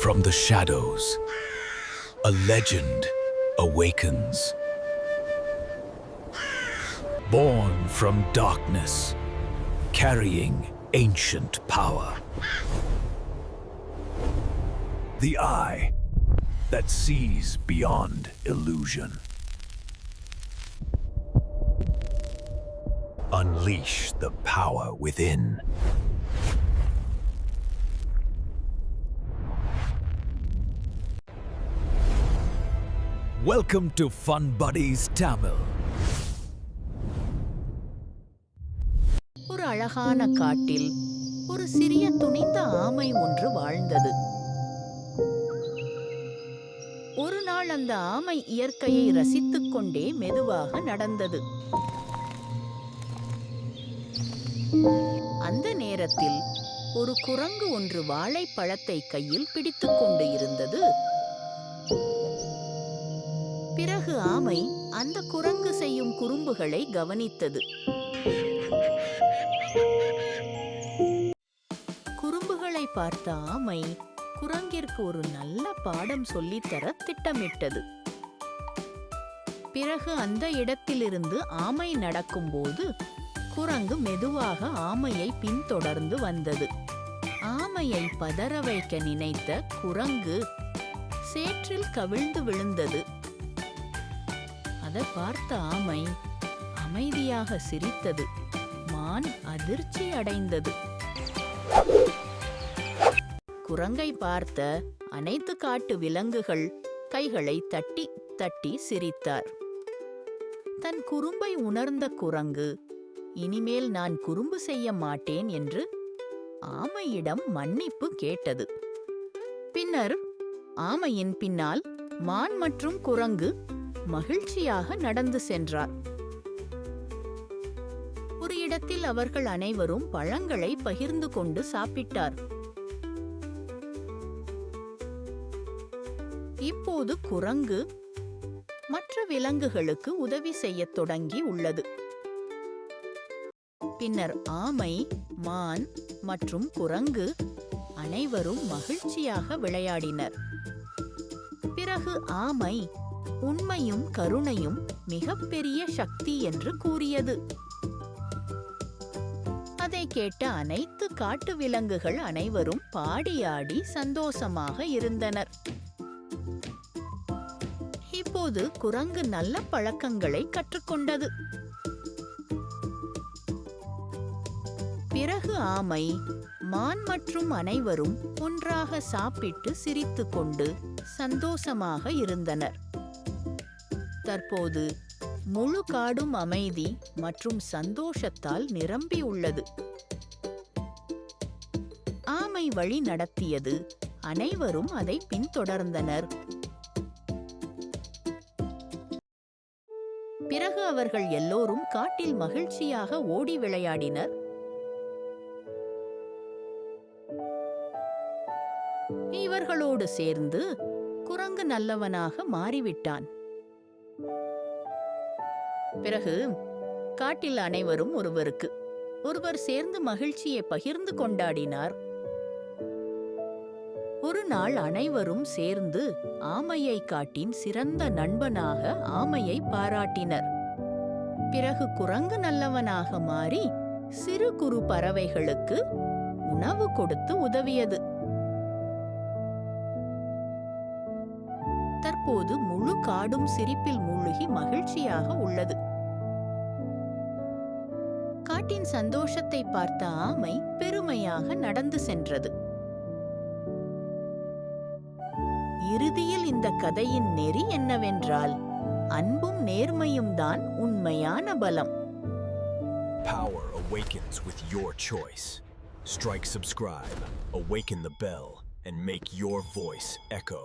From the shadows, a legend awakens. Born from darkness, carrying ancient power. The eye that sees beyond illusion. Unleash the power within. Welcome to Fun Buddies Tamil. ஒரு அழகான காட்டில் ஒரு சிறிய துணிந்த ஆமை ஒன்று வாழ்ந்தது. ஒரு நாள் அந்த ஆமை இயற்கையை ரசித்துக் கொண்டே மெதுவாக நடந்தது. அந்த நேரத்தில் ஒரு குரங்கு ஒன்று வாழைப்பழத்தை கையில் பிடித்துக் கொண்டு இருந்தது. பிறகு ஆமை அந்த குரங்கு செய்யும் குறும்புகளை கவனித்தது. குறும்புகளை பார்த்த ஆமை குரங்கிற்கு ஒரு நல்ல பாடம் சொல்லித்தர திட்டமிட்டது. பிறகு அந்த இடத்திலிருந்து ஆமை நடக்கும்போது குரங்கு மெதுவாக ஆமையை பின்தொடர்ந்து வந்தது. ஆமையை பதற வைக்க நினைத்த குரங்கு சேற்றில் கவிழ்ந்து விழுந்தது. அதை பார்த்த ஆமை அமைதியாக சிரித்தது. மான் அதிர்ச்சி அடைந்தது. குரங்கை பார்த்த அனைத்து காட்டு விலங்குகள் கைகளை தட்டி தட்டி சிரித்தார். தன் குறும்பை உணர்ந்த குரங்கு இனிமேல் நான் குறும்பு செய்ய மாட்டேன் என்று ஆமையிடம் மன்னிப்பு கேட்டது. பின்னர் ஆமையின் பின்னால் மான் மற்றும் குரங்கு மகிழ்ச்சியாக நடந்து சென்றார். ஒரு இடத்தில் அவர்கள் அனைவரும் பழங்களை பகிர்ந்து கொண்டு சாப்பிட்டார். இப்போது குரங்கு மற்ற விலங்குகளுக்கு உதவி செய்யத் தொடங்கி உள்ளது. பின்னர் ஆமை, மான் மற்றும் குரங்கு அனைவரும் மகிழ்ச்சியாக விளையாடினர். பிறகு ஆமை உண்மையும் கருணையும் மிகப்பெரிய சக்தி என்று கூறியது. அதை கேட்ட அனைத்து காட்டு விலங்குகள் அனைவரும் பாடியாடி சந்தோஷமாக இருந்தனர். இப்போது குரங்கு நல்ல பழக்கங்களை கற்றுக்கொண்டது. பிறகு ஆமை, மான் மற்றும் அனைவரும் ஒன்றாக சாப்பிட்டு சிரித்துக்கொண்டு சந்தோஷமாக இருந்தனர். தற்போது முழு காடும் அமைதி மற்றும் சந்தோஷத்தால் நிரம்பியுள்ளது. ஆமை வழி நடத்தியது. அனைவரும் அதை பின்தொடர்ந்தனர். பிறகு அவர்கள் எல்லோரும் காட்டில் மகிழ்ச்சியாக ஓடி விளையாடினர். இவர்களோடு சேர்ந்து குரங்கு நல்லவனாக மாறிவிட்டான். பிறகு காட்டில் அனைவரும் ஒருவர் சேர்ந்து மகிழ்ச்சியை பகிர்ந்து கொண்டாடினார். ஒரு நாள் அனைவரும் சேர்ந்து ஆமையை காட்டின் சிறந்த நண்பனாக ஆமையை பாராட்டினர். பிறகு குரங்கு நல்லவனாக மாறி சிறு குறு பறவைகளுக்கு உணவு கொடுத்து உதவியது. தற்போது முழு காடும் சிரிப்பில் மூழ்கி மகிழ்ச்சியாக உள்ளது. காட்டின் சந்தோஷத்தை பார்த்த ஆமை பெருமையாக நடந்து சென்றது. இறுதியில் இந்த கதையின் நெறி என்னவென்றால், அன்பும் நேர்மையும் தான் உண்மையான பலம். Power awakens with your choice. Strike subscribe, awaken the bell, and make your voice echo.